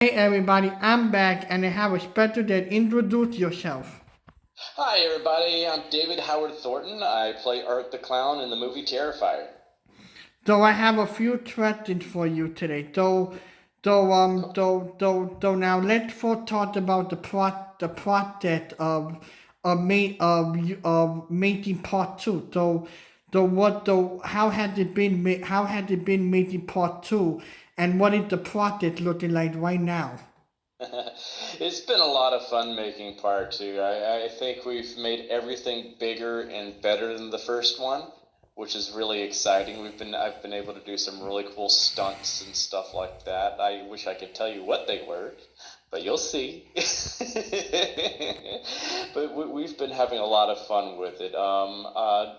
Hey everybody, I'm back and I have a special that introduce yourself. Hi, everybody. I'm David Howard Thornton. I play Art the Clown in the movie Terrifier. So I have a few questions for you today. So now let's first talk about the process of making part two. How has it been how has it been making part two, and what is the process looking like right now? It's been a lot of fun making part two. I think we've made everything bigger and better than the first one, which is really exciting. I've been able to do some really cool stunts and stuff like that. I wish I could tell you what they were, but you'll see. But we've been having a lot of fun with it.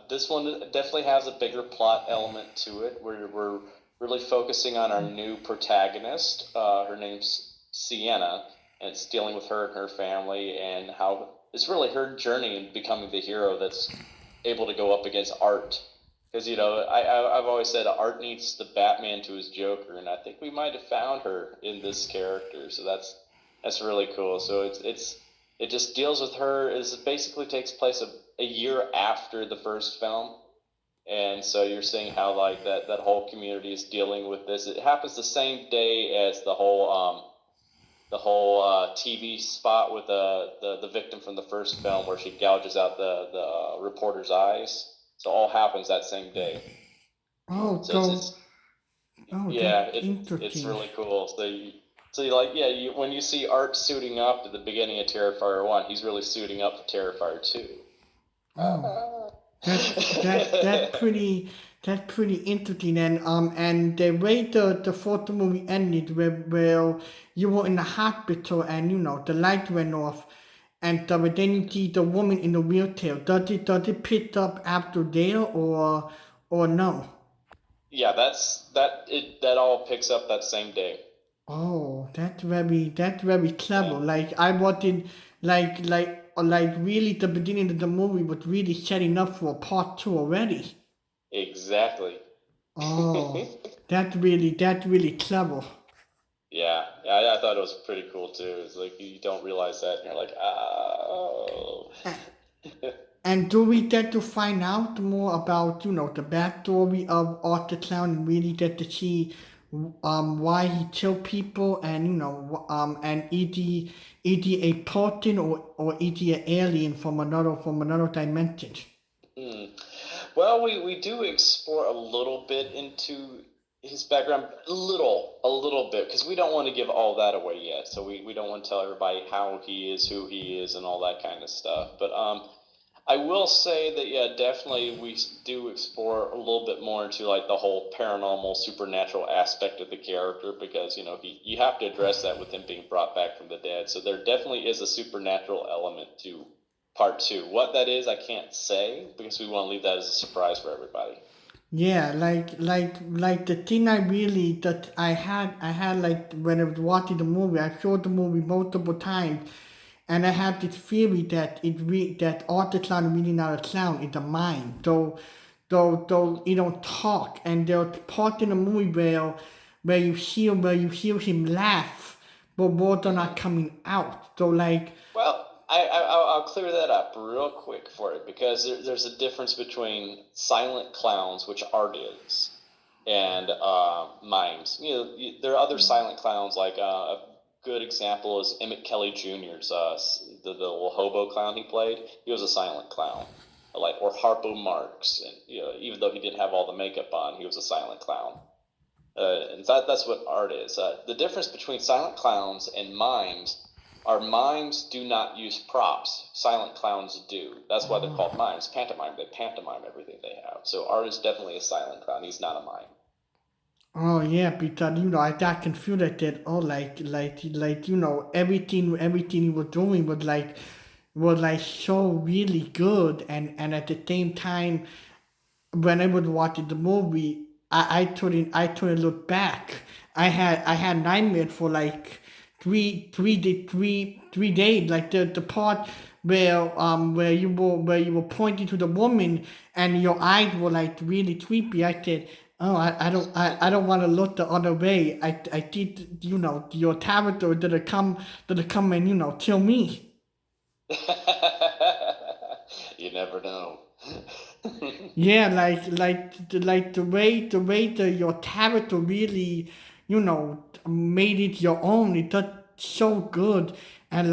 This one definitely has a bigger plot element to it. We're really focusing on our new protagonist. Her name's Sienna, and it's dealing with her and her family and how it's really her journey in becoming the hero that's able to go up against Art. Because I've always said Art needs the Batman to his Joker, and I think we might have found her in this character. So that's really cool. So it just deals with her. It basically takes place a year after the first film, and so you're seeing how like that whole community is dealing with this. It happens the same day as the whole TV spot with the victim from the first film where she gouges out the reporter's eyes. So all happens that same day. Oh, So it's that's yeah, it's interesting. really cool. So you like yeah, when you see Art suiting up at the beginning of Terrifier 1, he's really suiting up for Terrifier 2. Oh. That's pretty interesting, and the way the photo movie ended where you were in the hospital and the light went off, and then you see the woman in the wheelchair. Does it pick up after there or no? Yeah, that all picks up that same day. Oh, that's very clever. Like I wanted, like really the beginning of the movie was really setting up for part two already. Exactly. Oh, that's really clever. Yeah, I thought it was pretty cool too. It's like you don't realize that, and you're like, oh. A- And do we get to find out more about, the backstory of Arthur Clown and really get to see why he killed people and and is he a person or is he an alien from another dimension? Hmm. Well, we do explore a little bit into his background, a little bit, because we don't want to give all that away yet. So we don't want to tell everybody how he is, who he is, and all that kind of stuff. But I will say that yeah, definitely we do explore a little bit more into like the whole paranormal, supernatural aspect of the character because you have to address that with him being brought back from the dead. So there definitely is a supernatural element to part two. What that is, I can't say because we want to leave that as a surprise for everybody. Yeah, like the thing that I had like when I was watching the movie, I showed the movie multiple times, and I have this theory that all the clown really not a clown, it's a mind. Though he don't talk, and there's part in the movie where you hear him laugh, but words are not Hmm. coming out. So like, Well, I'll clear that up real quick for it because there's a difference between silent clowns, which art is, and mimes. There are other silent clowns. Like a good example is Emmett Kelly Jr.'s the little hobo clown he played. He was a silent clown. Like or Harpo Marx, and even though he didn't have all the makeup on, he was a silent clown. And that's what art is. The difference between silent clowns and mimes are mimes do not use props. Silent clowns do. That's why they're called oh. mimes. Pantomime. They pantomime everything they have. So art is definitely a silent clown. He's not a mime. Oh yeah, because I can feel that like everything he was doing was like so really good, and at the same time when I was watching the movie, I couldn't look back. I had nightmares for like three days. Like the part where you were pointing to the woman and your eyes were like really creepy. I said, Oh, I don't want to look the other way. I did, your character that come and kill me. You never know. Yeah, like the way your character really, made it your own. It does so good, and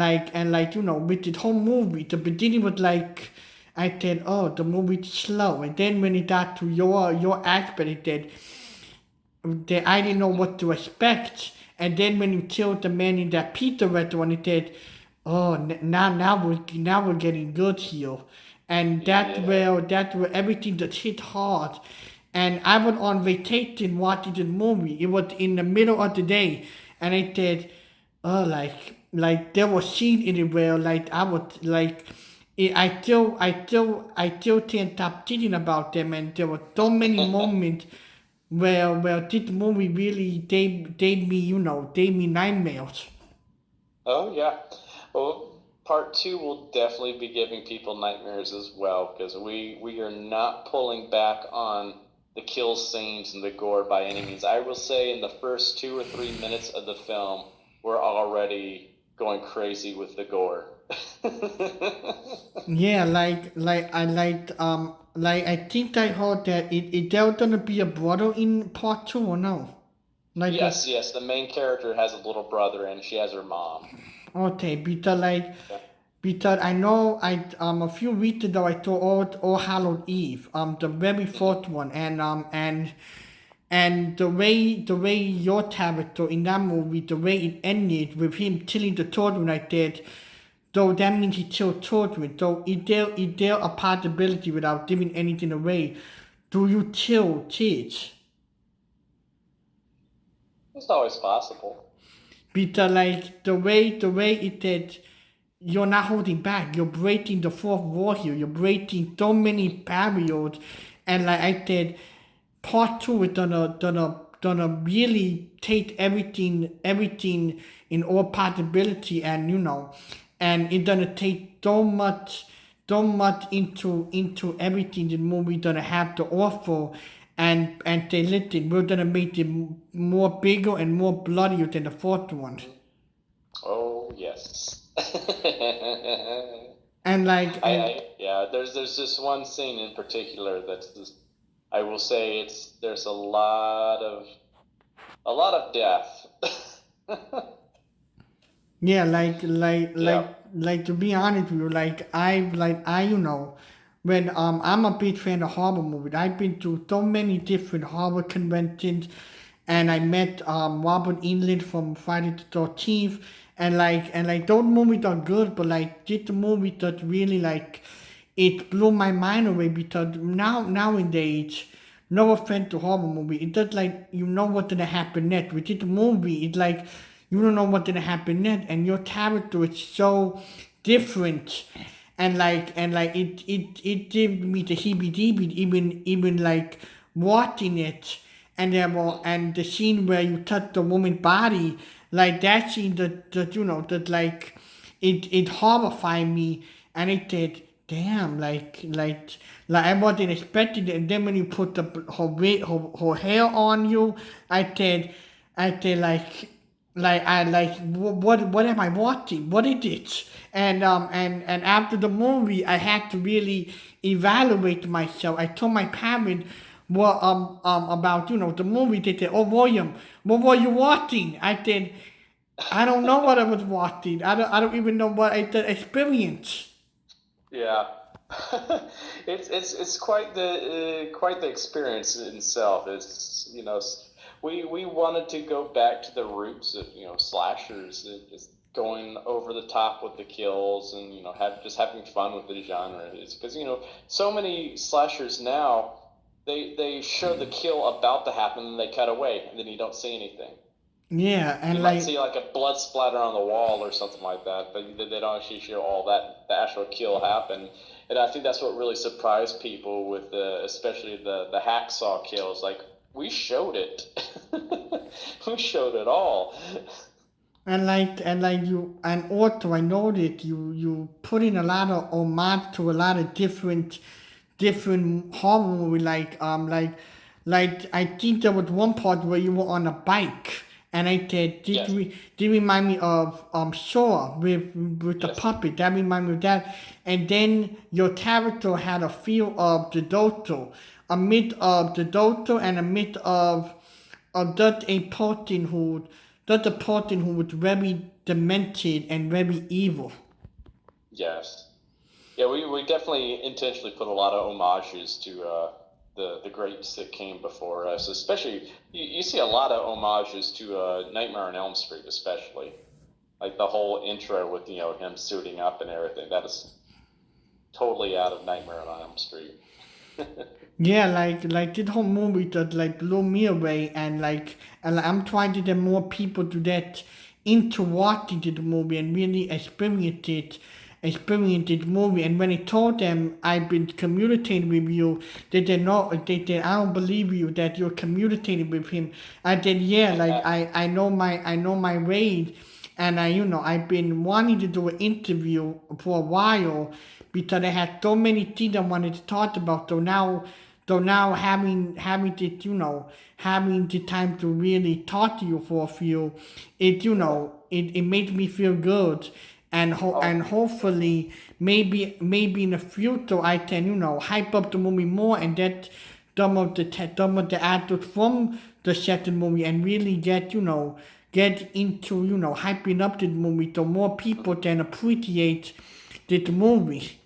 with the whole movie, the beginning was like, I said, oh, the movie's slow, and then when it got to your aspect, it did. I didn't know what to expect. And then when you killed the man in that pizza restaurant, it did. Oh, now we're getting good here, and Yeah. that's where everything just hit hard. And I was on vacation watching the movie. It was in the middle of the day, and it did. Oh, like there was scene in it where like I was like. I still can't stop thinking about them, and there were so many moments where this movie really gave me nightmares. Oh yeah. Well, part two will definitely be giving people nightmares as well because we are not pulling back on the kill scenes and the gore by any means. I will say in the first 2 or 3 minutes of the film, we're already going crazy with the gore. Yeah, like I think I heard that there's gonna be a brother in part two or no? Like the Yes, yes. The main character has a little brother and she has her mom. Okay, because Yeah. I know a few weeks ago I saw All Hallow Eve, the very Mhm. first one, and the way your character in that movie, the way it ended with him killing the children like that, though that means he killed children. So is there a possibility without giving anything away? Do you kill kids? It's always possible. Because like the way it did, you're not holding back. You're breaking the fourth wall here. You're breaking so many barriers, and like I said, part two is gonna really take everything in all possibility, and it's gonna take so much into everything the movie gonna have to offer, and they listen. We're gonna make it more bigger and more bloodier than the fourth one, Mhm. Oh yes. and like and Yeah, there's this one scene in particular that's just, I will say there's a lot of death. Yeah, like Yeah. to be honest with you, when I'm a big fan of horror movies. I've been to so many different horror conventions, and I met Robert Englund from Friday the 13th, and those movies are good, but like this movie that really it blew my mind away because nowadays, no offense to horror movie, it does like you know what's gonna happen next. With this movie, it's like you don't know what's gonna happen next, and your character is so different, and it gave me the heebie-jeebies even like watching it, and the scene where you touch the woman's body, like that scene that like it horrified me, and it did. Damn, like I wasn't expecting it, and then when you put her hair on you, I did what am I watching? What is it? And after the movie, I had to really evaluate myself. I told my parents about the movie. They said, "Oh, William, what were you watching?" I said, "I don't know what I was watching. I don't even know what I did experience." Yeah. It's quite the experience in itself. It's we wanted to go back to the roots of slashers, just going over the top with the kills and having fun with the genre. It's because so many slashers now they show the kill about to happen and they cut away and then you don't see anything. Yeah, You and might see like a blood splatter on the wall or something like that, but they don't actually show all that the actual kill happen. And I think that's what really surprised people with especially the hacksaw kills. Like we showed it, we showed it all. and also I know that you put in a lot of homage to a lot of different horror movie, like I think there was one part where you were on a bike, and I said, Yes. did remind me of Sora with the Yes. puppet. That reminded me of that. And then your character had a feel of the Doto, a myth of the Doto, and a myth of that a person who was very demented and very evil. Yes. Yeah, we definitely intentionally put a lot of homages to the greats that came before us. Especially, you see a lot of homages to Nightmare on Elm Street, especially like the whole intro with him suiting up and everything. That is totally out of Nightmare on Elm Street. Yeah, like this whole movie that like blew me away, and I'm trying to get more people to get into watching the movie and really experience it movie. And when I told them I've been communicating with you, they said I don't believe you that you're communicating with him. I said yeah, like I know my way, and I've been wanting to do an interview for a while because I had so many things I wanted to talk about. So now having it, having the time to really talk to you for a few, it makes me feel good, and Oh, hopefully maybe in the future I can hype up the movie more and get some of the actors from the second movie and really get into hyping up the movie so more people can appreciate the movie.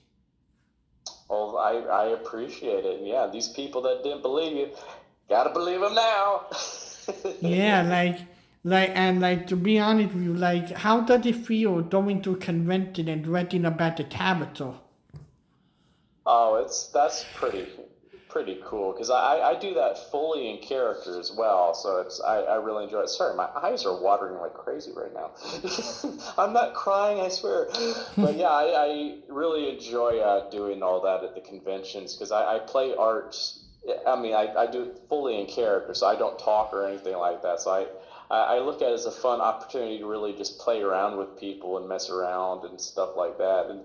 well, I appreciate it. And yeah, these people that didn't believe you, gotta believe them now. Yeah, like to be honest with you, like how does it feel going to a convention and reading about the Tabitha? Oh, that's pretty cool because I do that fully in character as well. So I really enjoy it. Sorry, my eyes are watering like crazy right now. I'm not crying, I swear. But yeah, I really enjoy doing all that at the conventions because I play art. I mean, I do it fully in character, so I don't talk or anything like that. So I look at it as a fun opportunity to really just play around with people and mess around and stuff like that. And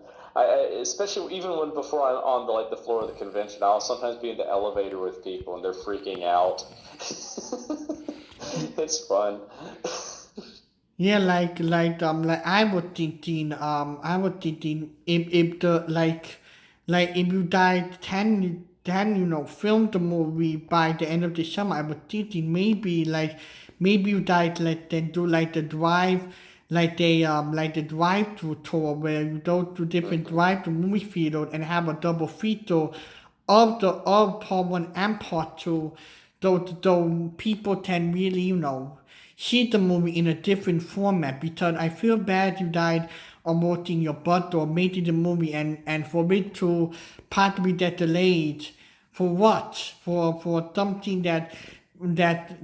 especially even when before I'm on the floor of the convention, I'll sometimes be in the elevator with people and they're freaking out. It's fun. Yeah, like I was thinking if the like if you died ten film the movie by the end of the summer. I was thinking maybe you died like then do like the drive like the drive through tour where you go to different Mhm. drive to movie theater and have a double feature of part one and part two, though people can really see the movie in a different format because I feel bad you died on watching your butt or making the movie and for it to possibly get delayed for what? For something that that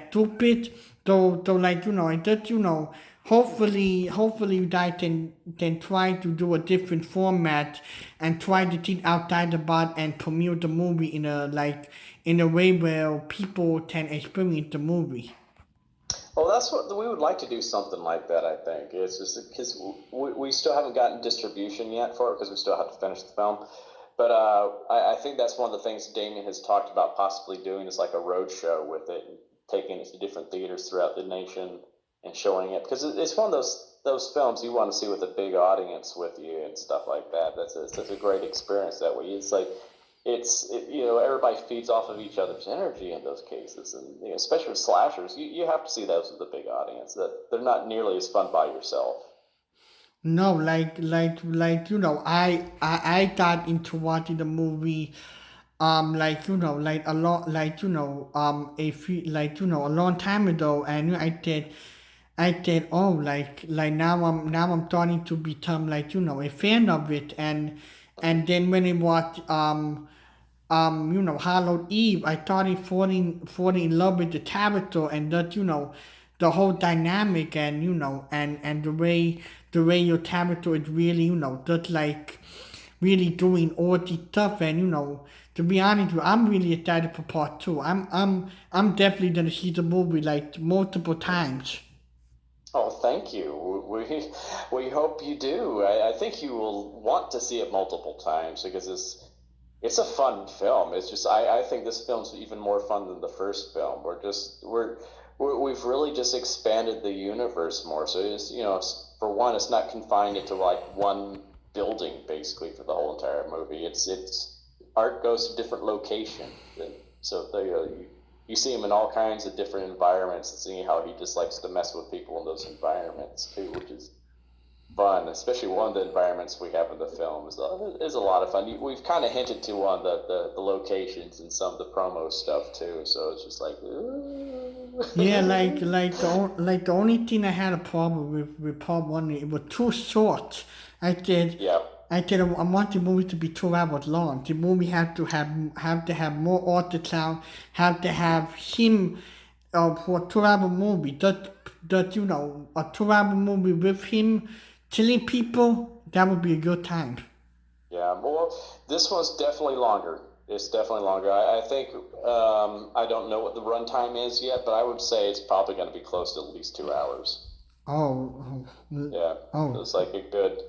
stupid. Though like I just hopefully you guys can try to do a different format and try to think outside the box and promote the movie in a way where people can experience the movie. Well, that's what we would like to do something like that. I think it's just because we still haven't gotten distribution yet for it because we still have to finish the film. But I think that's one of the things Damien has talked about possibly doing is like a road show with it, and taking it to different theaters throughout the nation and showing it because it's one of those films you want to see with a big audience with you and stuff like that. That's a great experience that way. It's like everybody feeds off of each other's energy in those cases, and especially with slashers, you have to see those with a big audience. That they're not nearly as fun by yourself. No, I got into watching the movie like a lot a few a long time ago, and I did oh now I'm starting to become a fan of it, and then when I watched Halloween Eve, I started falling in love with the character and that the whole dynamic, and and the way your character is really just like really doing all the stuff, and to be honest with you, I'm really excited for part two. I'm definitely gonna see the movie like multiple times. Oh, thank you. We hope you do. I think you will want to see it multiple times because It's a fun film. It's just I think this film's even more fun than the first film. We've really just expanded the universe more. So it's for one, it's not confined into like one building basically for the whole entire movie. It's art goes to different locations, and so you see him in all kinds of different environments, and seeing how he just likes to mess with people in those environments too, which is fun, especially one of the environments we have in the film is a lot of fun. We've kind of hinted to on the locations and some of the promo stuff too, so it's just like, Yeah, like ooh. like the only thing I had a problem with part one, it was too short. I said Yeah. I want the movie to be 2 hours long. The movie have more ultrasound, have to have him for a 2 hour movie. That a 2 hour movie with him killing people, that would be a good time. Yeah, well, this one's definitely longer. It's definitely longer. I think I don't know what the runtime is yet, but I would say it's probably going to be close to at least 2 hours. Oh, Yeah, oh, it's like a good.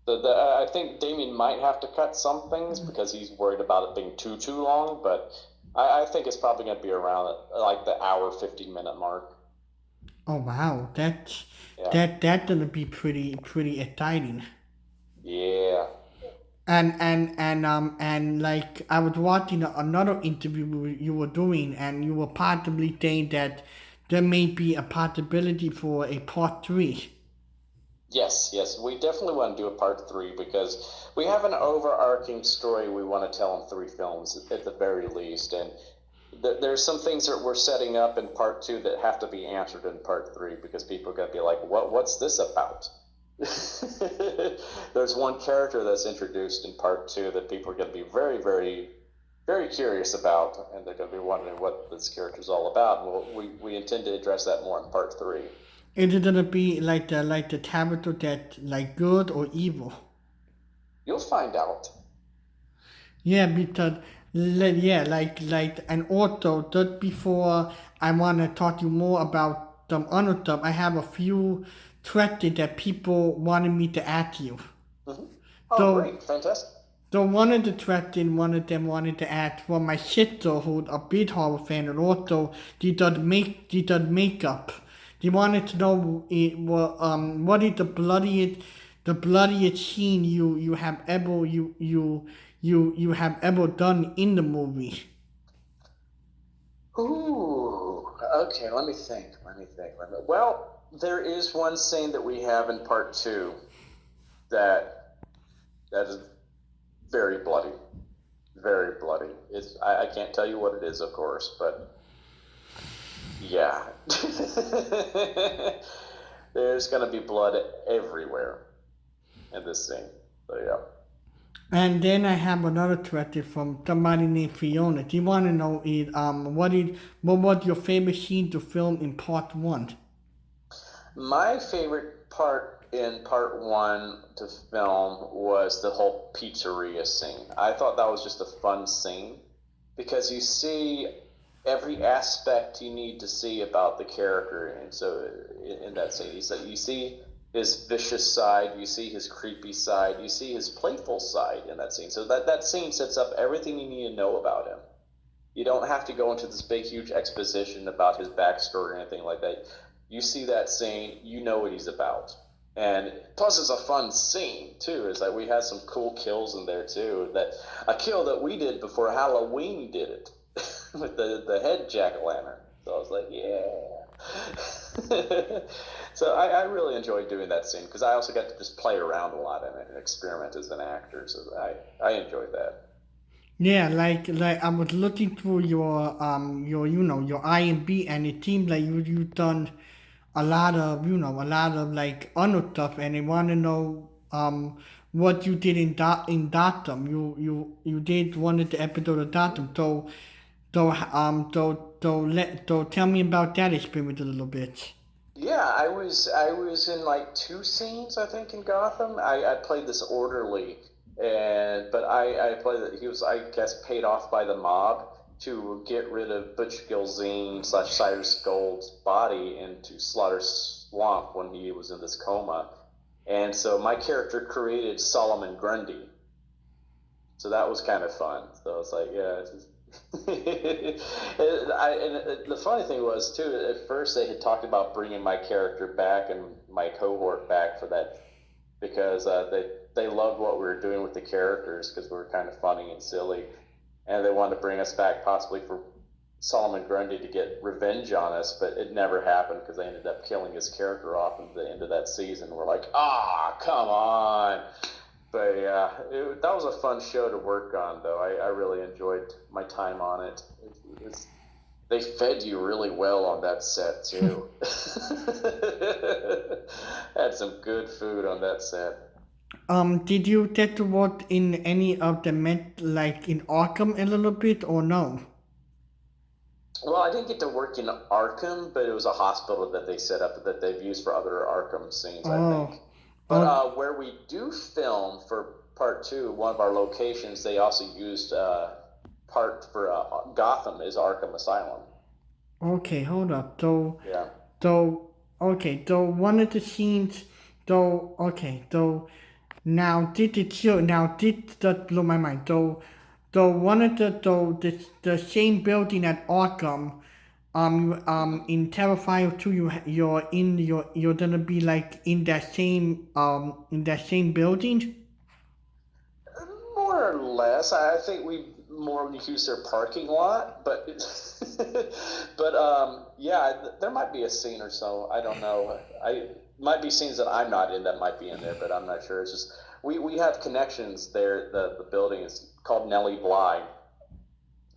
I think Damien might have to cut some things because he's worried about it being too long, but I think it's probably going to be around like the hour 50-minute mark. oh wow, Yeah, that's gonna be pretty exciting. yeah. And like I was watching another interview you were doing, and you were possibly saying that there may be a possibility for a part three. Yes, yes, we definitely want to do a part three because we have an overarching story we want to tell in 3 films at the very least, and there's some things that we're setting up in part two that have to be answered in part three because people are gonna be like, What's this about?" There's one character that's introduced in part two that people are gonna be very, very, very curious about, and they're gonna be wondering what this character's all about. And we intend to address that more in part three. Is it gonna be like the character that like good or evil? You'll find out. Yeah, because yeah, and also just before I wanna talk to you more about some other stuff, I have a few questions that people wanted me to ask you. Hmm. Oh, So great, fantastic. So one of the questions one of them wanted to ask for my sister who's a big horror fan and also she does makeup. They wanted to know what is the bloodiest scene you have ever you have ever done in the movie. Ooh, okay. Let me think. Well, there is one scene that we have in part two that is very bloody, very bloody. I can't tell you what it is, of course, but yeah, there's gonna be blood everywhere in this scene. So yeah. And then I have another question from somebody named Fiona. They want to know is what was your favorite scene to film in part one? My favorite part in part one to film was the whole pizzeria scene. I thought that was just a fun scene because you see every aspect you need to see about the character, and so in that scene, you see his vicious side, you see his creepy side, you see his playful side in that scene. So that scene sets up everything you need to know about him. You don't have to go into this big, huge exposition about his backstory or anything like that. You see that scene, you know what he's about. And plus, it's a fun scene too. Is that we had some cool kills in there too. That a kill that we did before Halloween did it with the head jack o' lantern. So I was like, yeah. So I really enjoyed doing that scene because I also got to just play around a lot in it and experiment as an actor. So I enjoyed that. Yeah, like I was looking through your your IMB, and it seems like you done a lot of a lot of like other stuff, and they want to know what you did in Datum. You did one of the episode of Datum. So tell me about that experience a little bit. Yeah, I was in like 2 scenes I think in Gotham. I played this orderly, and but I played that he was, I guess, paid off by the mob to get rid of Butch Gilzine slash Cyrus Gold's body into Slaughter Swamp when he was in this coma. And so my character created Solomon Grundy, So that was kind of fun. So it's like, yeah. It's just the funny thing was too. At first, they had talked about bringing my character back and my cohort back for that because they loved what we were doing with the characters because we were kind of funny and silly, and they wanted to bring us back possibly for Solomon Grundy to get revenge on us, but it never happened because they ended up killing his character off at the end of that season. We're like, come on. But yeah, that was a fun show to work on, though. I really enjoyed my time on it. They fed you really well on that set too. Had some good food on that set. Did you get to work in any of the like in Arkham a little bit or no? Well, I didn't get to work in Arkham, but it was a hospital that they set up that they've used for other Arkham scenes, I think. Oh, But oh, where we do film for part two, one of our locations, they also used part for Gotham is Arkham Asylum. okay, hold up. So, Yeah. so, okay, so one of the scenes, though, okay, so now did it show, now did that blow my mind. So one of the same building at Arkham, in Terrifier 2, you're gonna be like in that same building? More or less. I think we more use their parking lot, but but yeah, there might be a scene or so. I don't know. I might be scenes that I'm not in that might be in there, but I'm not sure. It's just we have connections there. The building is called Nellie Bly.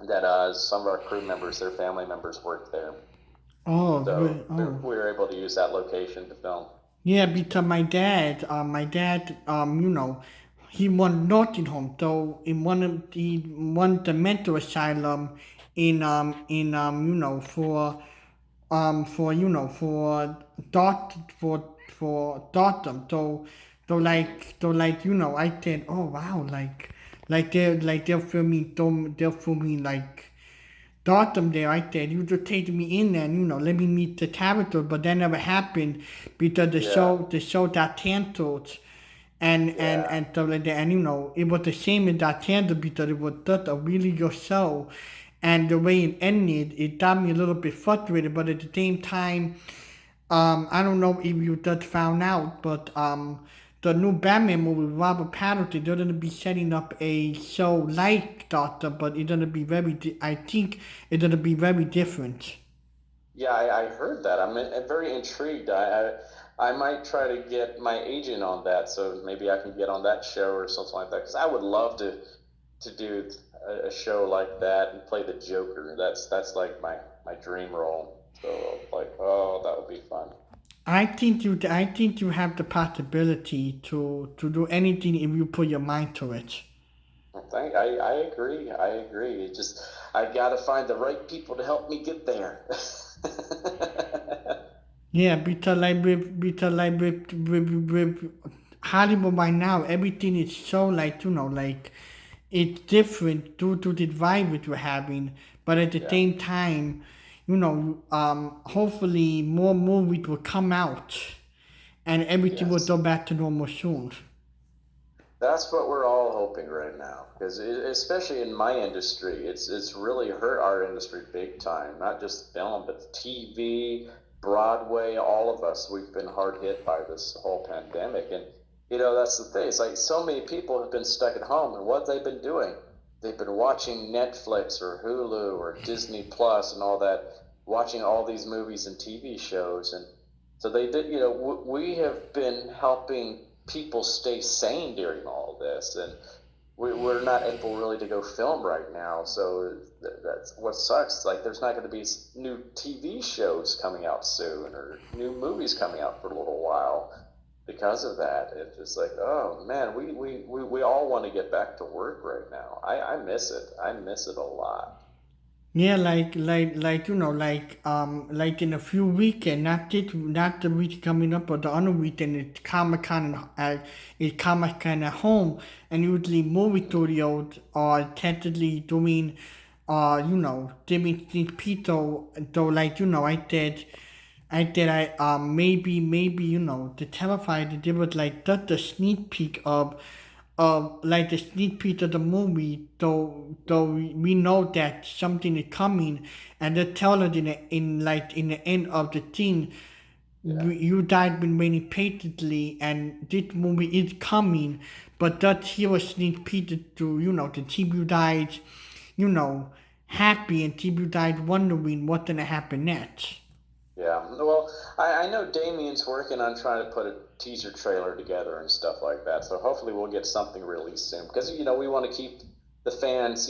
That some of our crew members, their family members, work there, Oh, so oh. we were able to use that location to film. Yeah, because my dad, he won Nottingham. So in one the mental asylum for Dotham. So I said, oh wow, they'll film me like Dotham there. I said, you just take me in and let me meet the character, but that never happened because the Yeah, show the show got canceled, yeah, and stuff like that. And it was the same in that canceled because it was just a really good show, and the way it ended, it got me a little bit frustrated. But at the same time, I don't know if you just found out, but the new Batman movie with Robert Pattinson, they're gonna be setting up a show like Doctor, but it's gonna be I think it's gonna be very different. yeah. I heard that. I'm very intrigued. I might try to get my agent on that, so maybe I can get on that show or something like that. Because I would love to do a show like that and play the Joker. That's like my dream role. So like, oh, that would be fun. I think you have the possibility to do anything if you put your mind to it. I agree. I agree. It just I gotta find the right people to help me get there. Yeah, with Hollywood right now, everything is so like it's different due to the vibe that we're having, but at the Yeah. same time, hopefully more movies will come out and everything will Yes. go back to normal soon. That's what we're all hoping right now, because especially in my industry, it's really hurt our industry big time. Not just film, but TV, Broadway, all of us. We've been hard hit by this whole pandemic, and that's the thing. It's like so many people have been stuck at home, and what they've been doing, they've been watching Netflix or Hulu or Disney Plus and all that, watching all these movies and TV shows, and so they did. We have been helping people stay sane during all this, and we're not able really to go film right now. So that's what sucks. Like, there's not going to be new TV shows coming out soon or new movies coming out for a little while because of that. It's just like, oh man, we all want to get back to work right now. I miss it. I miss it a lot. Yeah, like in a few weekend, not the week coming up, but the other weekend, it's Comic Con at home, and usually movie studios are tentatively doing, doing sneak peek. Though, maybe the Terrifier they did was like just a sneak peek of like the sneak peek of the movie, though we know that something is coming, and they tell us in the end of the thing, Yeah. you died been waiting patiently, and this movie is coming, but that here was sneak peek to the team you died, you know, happy, and team you died wondering what's gonna happen next. Yeah, well, I know Damien's working on trying to put a teaser trailer together and stuff like that. So hopefully we'll get something released soon because we want to keep the fans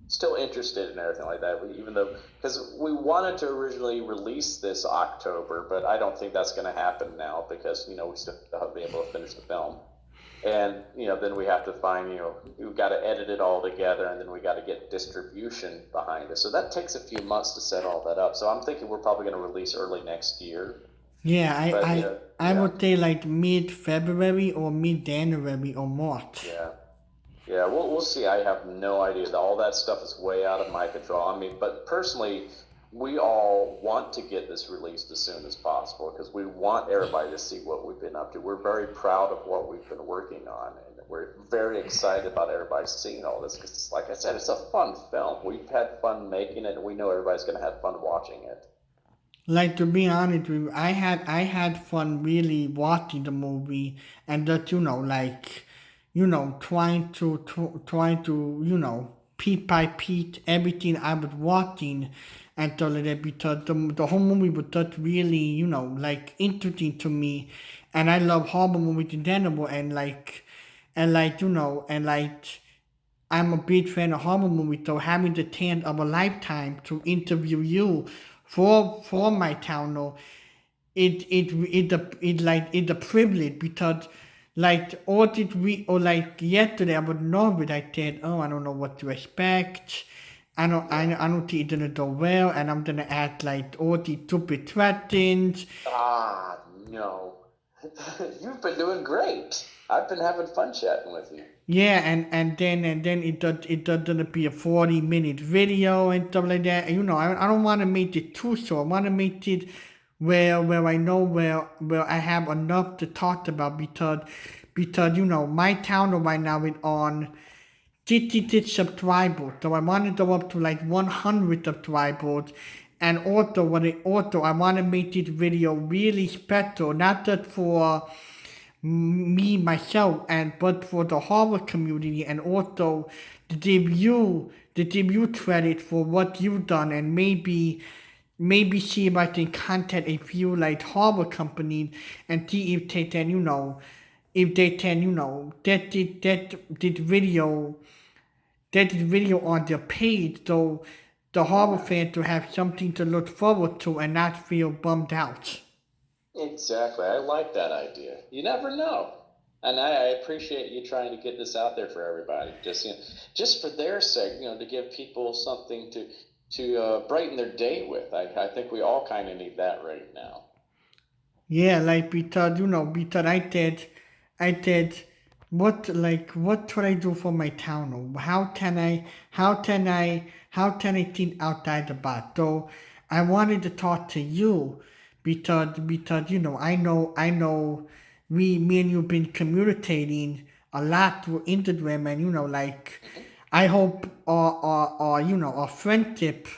still interested in everything like that. Even though because we wanted to originally release this October, but I don't think that's going to happen now because we still have to be able to finish the film. And then we have to find we've got to edit it all together, and then we got to get distribution behind it. So that takes a few months to set all that up. So I'm thinking we're probably going to release early next year. Yeah, But I yeah, would say like mid-February or mid-January or March. yeah, yeah. We'll see. I have no idea. All that stuff is way out of my control. I mean, but personally, we all want to get this released as soon as possible because we want everybody to see what we've been up to. We're very proud of what we've been working on, and we're very excited about everybody seeing all this because, like I said, it's a fun film. We've had fun making it, and we know everybody's going to have fun watching it. Like, to be honest with you, I had fun really watching the movie, and that like trying to piece by piece everything I was watching, and so like that, because the whole movie was just really like interesting to me, and I love horror movies in general, and like I'm a big fan of horror movies, so having the chance of a lifetime to interview you for my channel, it's a privilege, because like all this week, or like yesterday I was nervous. I said, oh, I don't know what to expect. Yeah. I don't think it's gonna go well, and I'm gonna act like all these stupid threats. Ah, no. You've been doing great. I've been having fun chatting with you. Yeah, and then it does gonna be a 40-minute video and stuff like that. And, I don't want to make it too short. I want to make it where I know where I have enough to talk about, because my channel right now is on 66 subscribers. So I want to go up to like 100 subscribers. And also I want to make this video really special, not just for me myself, and but for the horror community, and also to give you credit for what you've done, and maybe see if I can contact a few like horror companies and see if they can get this video on their page, so the horror Yeah, fans to have something to look forward to and not feel bummed out. exactly. I like that idea. You never know. And I appreciate you trying to get this out there for everybody. Just for their sake, to give people something to brighten their day with. I think we all kind of need that right now. Yeah, like because I did, what should I do for my town? Or how can I think outside the box? So I wanted to talk to you, because I know me and you've been communicating a lot through Instagram, and like, I hope our friendship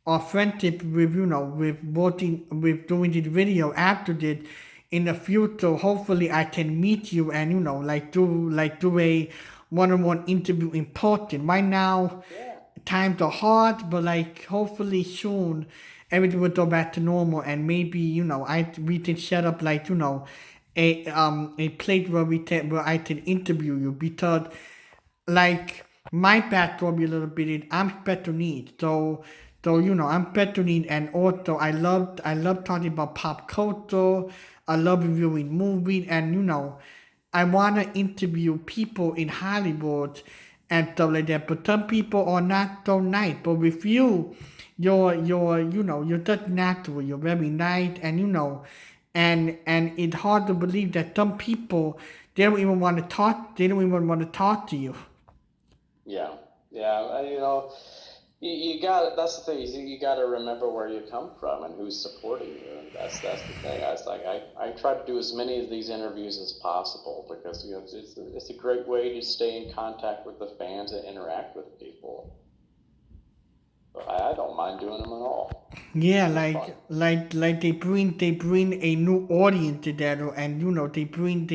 with doing this video after this, in the future, hopefully I can meet you, and like do a one-on-one interview in person. Right now Yeah. times are hard, but like hopefully soon everything will go back to normal, and maybe we can set up like a place where I can interview you, because like my backstory a little bit is I'm special needs. So I'm special needs, and also I love talking about pop culture. I love reviewing movies, and I wanna interview people in Hollywood and stuff like that. But some people are not so nice. But with you, you're just natural. You're very nice, and and it's hard to believe that some people, they don't even want to talk. They don't even want to talk to you. Yeah. Yeah. You got that's the thing. You got to remember where you come from and who's supporting you, and that's the thing. I was like, I try to do as many of these interviews as possible because it's a great way to stay in contact with the fans and interact with people. So I don't mind doing them at all. Yeah, They're fun. like they bring a new audience together, and they bring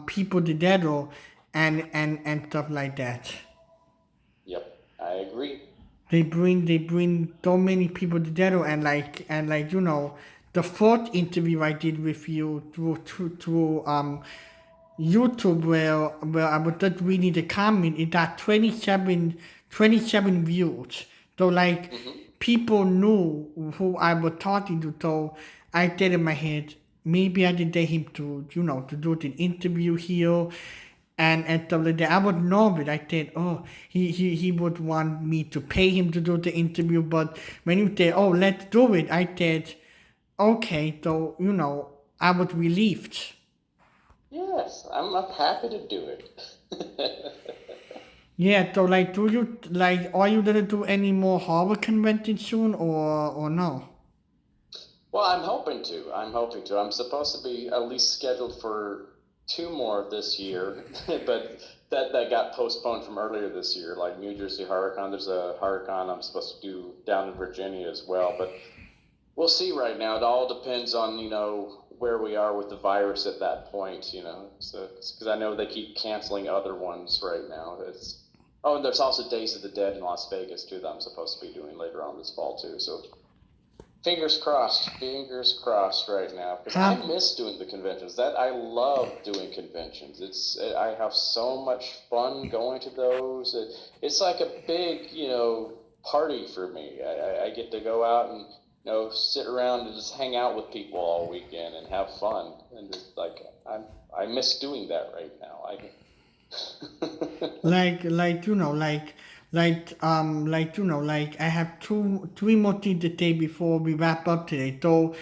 people together, and stuff like that. Yep, I agree. They bring so many people together, and the fourth interview I did with you through YouTube, where I was just reading the comment, it got 27 views. So like Hmm. people knew who I was talking to. So I said in my head, maybe I did dare him to do the interview here, and stuff like that. I would know it. I said, oh, he would want me to pay him to do the interview. But when you said, oh, let's do it, I said, okay. So I was relieved. Yes, I'm happy to do it. Yeah, so like, are you gonna do any more horror convention soon, or no? Well, I'm hoping to. I'm hoping to. I'm supposed to be at least scheduled for two more this year, but that got postponed from earlier this year. Like New Jersey HorrorCon, there's a HorrorCon I'm supposed to do down in Virginia as well. But we'll see right now. It all depends on where we are with the virus at that point. So because I know they keep canceling other ones right now. It's Oh, and there's also Days of the Dead in Las Vegas too that I'm supposed to be doing later on this fall too. So fingers crossed right now because I How miss doing the conventions. That I love doing conventions. I have so much fun going to those. It's like a big party for me. I get to go out and sit around and just hang out with people all weekend and have fun and just like I miss doing that right now. I like I have three more things to say before we wrap up today. What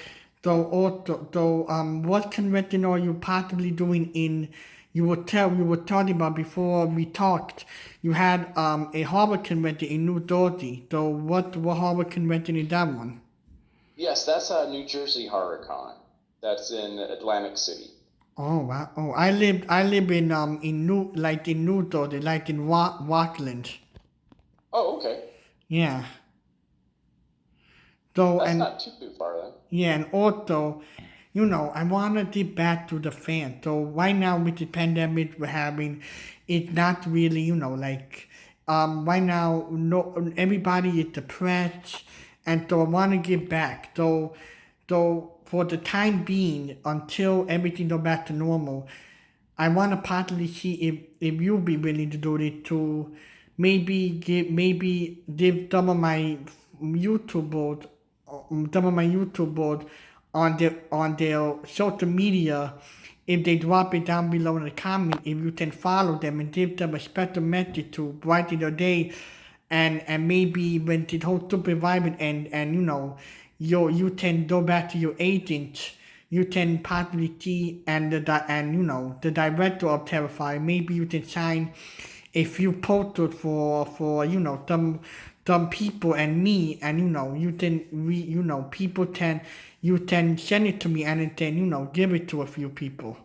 convention are you possibly doing in? You were talking about before we talked. You had a horror convention in New Jersey. So what horror convention is that one? Yes, that's a New Jersey HorrorCon. That's in Atlantic City. Oh wow! Oh, I live in New Jersey, like in Rockland. Oh, okay. Yeah. So That's and not too far then. Yeah, and also, I want to get back to the fans. So right now with the pandemic we're having, it's not really, right now, no, everybody is depressed, and so I want to get back. So for the time being, until everything go back to normal, I want to partly see if you'll be willing to do it to maybe give some of my YouTube board on their social media. If they drop it down below in the comment, if you can follow them and give them a special message to brighten their day, and maybe when the whole stupid environment and you can go back to your agent, you can partly see, and the director of Terrifier, maybe you can sign a few posters for some people and me, and people can you can send it to me, and then give it to a few people.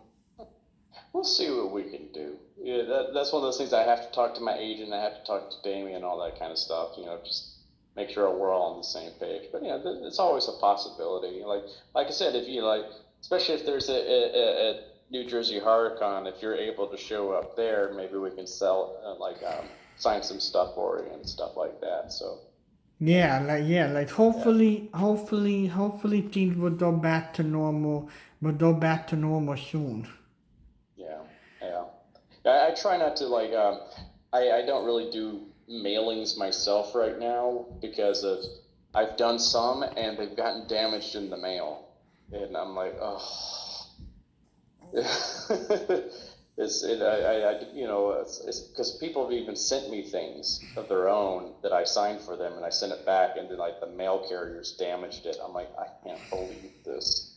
We'll see what we can do. Yeah, that's one of those things I have to talk to my agent. I have to talk to Damien and all that kind of stuff. Just make sure we're all on the same page. But it's always a possibility. Like I said, if you like, especially if there's a New Jersey HorrorCon, if you're able to show up there, maybe we can sell sign some stuff for you and stuff like that. So Yeah, yeah, hopefully things will go back to normal. Will go back to normal soon. yeah, yeah. I try not to I don't really do mailings myself right now because of I've done some and they've gotten damaged in the mail, and I'm like, oh, it's it, I it's because people have even sent me things of their own that I signed for them and I sent it back and then like the mail carriers damaged it. I'm like, I can't believe this.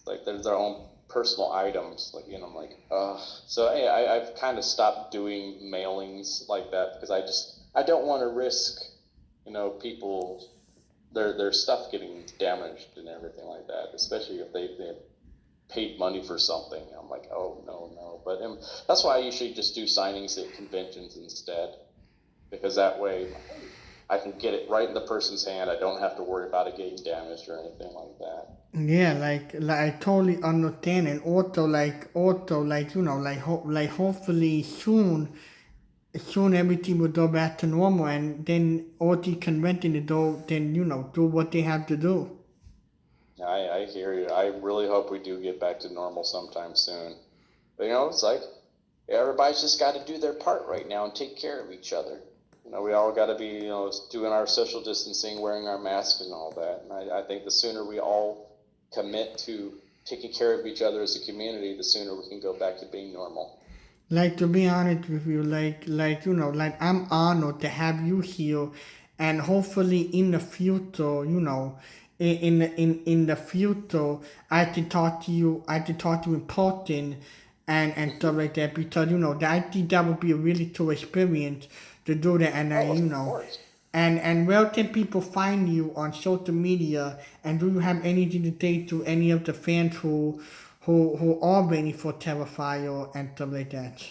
Like there's their own personal items, I'm like, ugh. So I've kind of stopped doing mailings like that because I don't want to risk, people their stuff getting damaged and everything like that, especially if they paid money for something. I'm like, oh no, no. But that's why I usually just do signings at conventions instead, because that way I can get it right in the person's hand. I don't have to worry about it getting damaged or anything like that. Yeah, like I totally understand, and also, like hopefully soon everything will go back to normal, and then all the convention to do, then do what they have to do. I hear you. I really hope we do get back to normal sometime soon. But it's like everybody's just got to do their part right now and take care of each other. We all got to be, doing our social distancing, wearing our masks and all that. And I think the sooner we all commit to taking care of each other as a community, the sooner we can go back to being normal. Like, to be honest with you, like I'm honored to have you here, and hopefully in the future, in the future, I can talk to you in person, and stuff like that, because I think that would be a really cool experience to do that, and Oh, of course. and where can people find you on social media? And do you have anything to say to any of the fans who are waiting for Terrifier and stuff like that?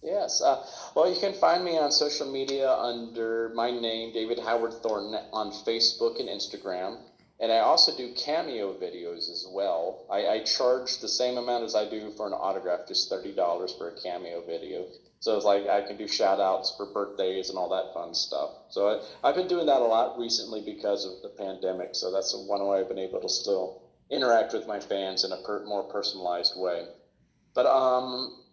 Yes. Well, you can find me on social media under my name, David Howard Thornton, on Facebook and Instagram. And I also do cameo videos as well. I charge the same amount as I do for an autograph, just $30 for a cameo video. So it's like I can do shout outs for birthdays and all that fun stuff. So I've been doing that a lot recently because of the pandemic. So that's one way I've been able to still interact with my fans in a more personalized way. But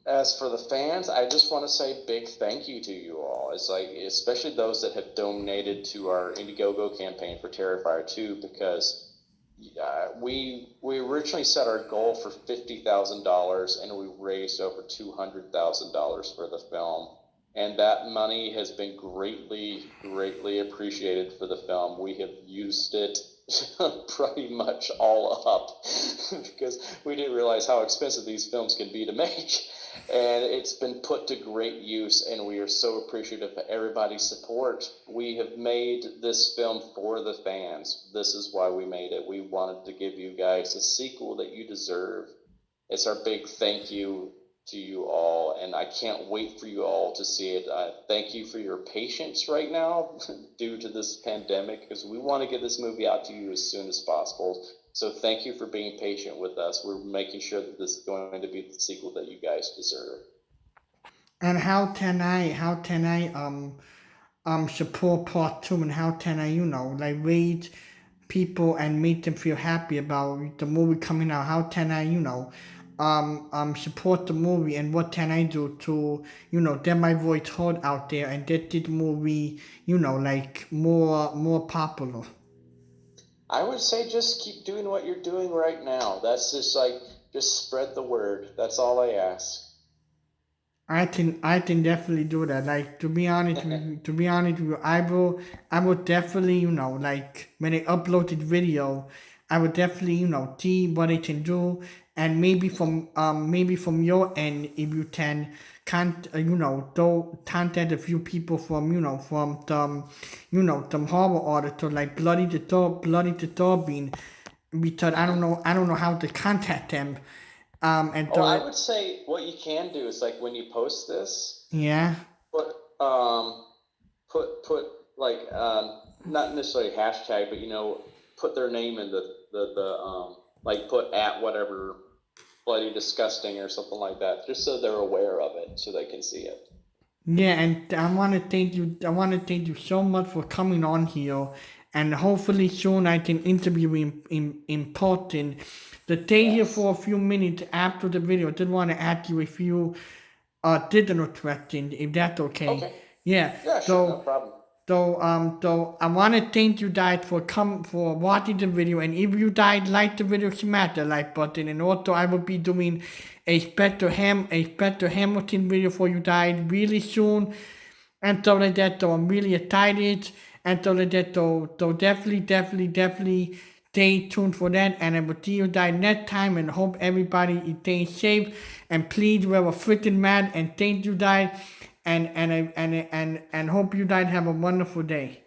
as for the fans, I just want to say big thank you to you all. It's like, especially those that have donated to our Indiegogo campaign for Terrifier 2, because we originally set our goal for $50,000 and we raised over $200,000 for the film. And that money has been greatly, greatly appreciated for the film. We have used it pretty much all up because we didn't realize how expensive these films can be to make. And it's been put to great use, and we are so appreciative of everybody's support. We have made this film for the fans. This is why we made it. We wanted to give you guys a sequel that you deserve. It's our big thank you to you all, and I can't wait for you all to see it. Thank you for your patience right now due to this pandemic, because we want to get this movie out to you as soon as possible. So thank you for being patient with us. We're making sure that this is going to be the sequel that you guys deserve. And how can I support part two, and how can I like rate people and make them feel happy about the movie coming out? How can I support the movie, and what can I do to get my voice heard out there and get this movie like more popular? I would say just keep doing what you're doing right now. That's just spread the word. That's all I ask. I can definitely do that. Like, to be honest with you, I will definitely like when I upload this video, I would definitely see what I can do, and maybe from your end, if you can can't do contact a few people from some horror auditor like Bloody the Turbine, because I don't know how to contact them, and Oh, I so would say what you can do is like when you post this, yeah. put put like not necessarily hashtag, but put their name in the like put at whatever bloody disgusting or something like that, just so they're aware of it, so they can see it. Yeah, and I want to thank you. I want to thank you so much for coming on here, and hopefully soon I can interview you in person. To stay here Yes. for a few minutes after the video, I did want to ask you a few digital questions, if that's okay. Okay. Yeah. Yeah, sure, no So problem. so I want to thank you guys for watching the video, and if you guys like the video, smash the like button, and also I will be doing a special Hamilton video for you guys really soon, and stuff like that. So I'm really excited, and stuff like that. So definitely stay tuned for that, and I will see you guys next time, and hope everybody is staying safe, and please wear a freaking mask, and thank you guys. and hope you guys have a wonderful day.